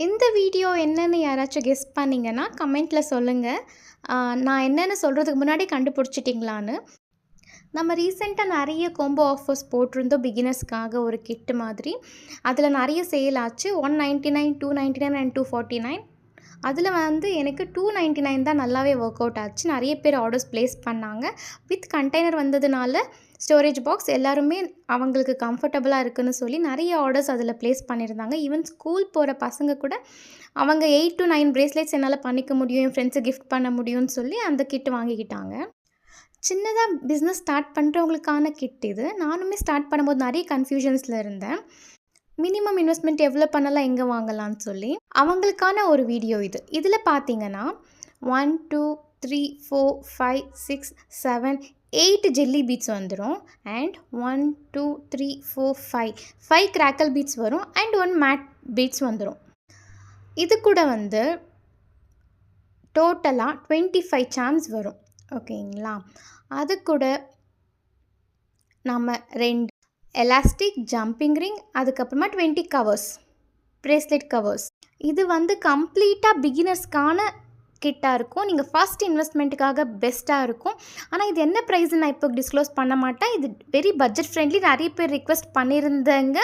இந்த வீடியோ என்னன்னு யாராச்சும் கெஸ் பண்ணீங்கன்னா, கமெண்ட்ல சொல்லுங்க. நான் என்னன்னு சொல்றதுக்கு முன்னாடி கண்டுபிடிச்சிட்டீங்களான்னு. நம்ம ரீசென்ட்டா நெறைய காம்போ ஆஃபர்ஸ் போட்டிருந்தோம் பிகினர்ஸ்க்காக ஒரு கிட் மாதிரி. அதில நெறைய சேல் ஆச்சு. 199, 299 அண்ட் 249. அதில வந்து எனக்கு 299 தான் நல்லாவே ஒர்க் அவுட் ஆச்சு. நெறைய பேர் ஆர்டர்ஸ் பிளேஸ் பண்ணாங்க. வித் கண்டெய்னர் வந்ததுனால ஸ்டோரேஜ் பாக்ஸ் எல்லாருமே அவங்களுக்கு கம்ஃபர்டபுளா இருக்குன்னு சொல்லி நெறைய ஆர்டர்ஸ் அதில பிளேஸ் பண்ணியிருந்தாங்க. ஈவன் ஸ்கூல் போற பசங்க கூட அவங்க 8 to 9 பிரேஸ்லெட்ஸ் என்னால பண்ணிக்க முடியும். என் ஃப்ரெண்ட்ஸுக்கு கிஃப்ட் பண்ண முடியும்னு சொல்லி அந்த கிட் வாங்கிக்கிட்டாங்க. சின்னதா பிஸ்னஸ் ஸ்டார்ட் பண்ணுறவங்களுக்கான கிட் இது. நானுமே ஸ்டார்ட் பண்ணும்போது நெறைய கன்ஃப்யூஷன்ஸ்ல இருந்தேன். மினிமம் இன்வெஸ்ட்மெண்ட் எவ்வளோ பண்ணலாம், எங்கே வாங்கலாம்னு சொல்லி. அவங்களுக்கான ஒரு வீடியோ இது. இதில பார்த்தீங்கன்னா 1, 2, 3, 4, 5, 6, 7, 8 ஜெல்லி பீட்ஸ் வந்துரும். அண்ட் 1, 2, 3, 4, 5 கிராக்கல் பீட்ஸ் வரும். அண்ட் 1 மேட் பீட்ஸ் வந்துரும். இது கூட வந்து டோட்டலா 25 சார்ம்ஸ் வரும். ஓகேங்களா? அது கூட நம்ம 2 எலாஸ்டிக் ஜம்பிங் ரிங், அதுக்கப்புறமா 20 கவர்ஸ், பிரேஸ்லெட் கவர்ஸ். இது வந்து கம்ப்ளீட்டா பிகினர்ஸ்க்கான கிட்டா இருக்கும். நீங்க ஃபர்ஸ்ட் இன்வெஸ்ட்மெண்ட்டுக்காக பெஸ்ட்டா இருக்கும். ஆனா இது என்ன ப்ரைஸ்ன்னு நான் இப்போ டிஸ்க்ளோஸ் பண்ண மாட்டேன். இது வெரி பட்ஜெட் ஃப்ரெண்ட்லி. நிறைய பேர் ரிக்வெஸ்ட் பண்ணியிருந்தங்க.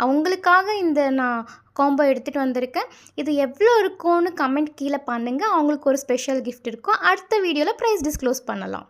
அவங்களுக்காக இந்த நான் காம்போ எடுத்துகிட்டு வந்திருக்கேன். இது எவ்வளோ இருக்கும்னு கமெண்ட் கீழே பண்ணுங்க. அவங்களுக்கு ஒரு ஸ்பெஷல் கிஃப்ட் இருக்கும். அடுத்த வீடியோவில் ப்ரைஸ் டிஸ்க்ளோஸ் பண்ணலாம்.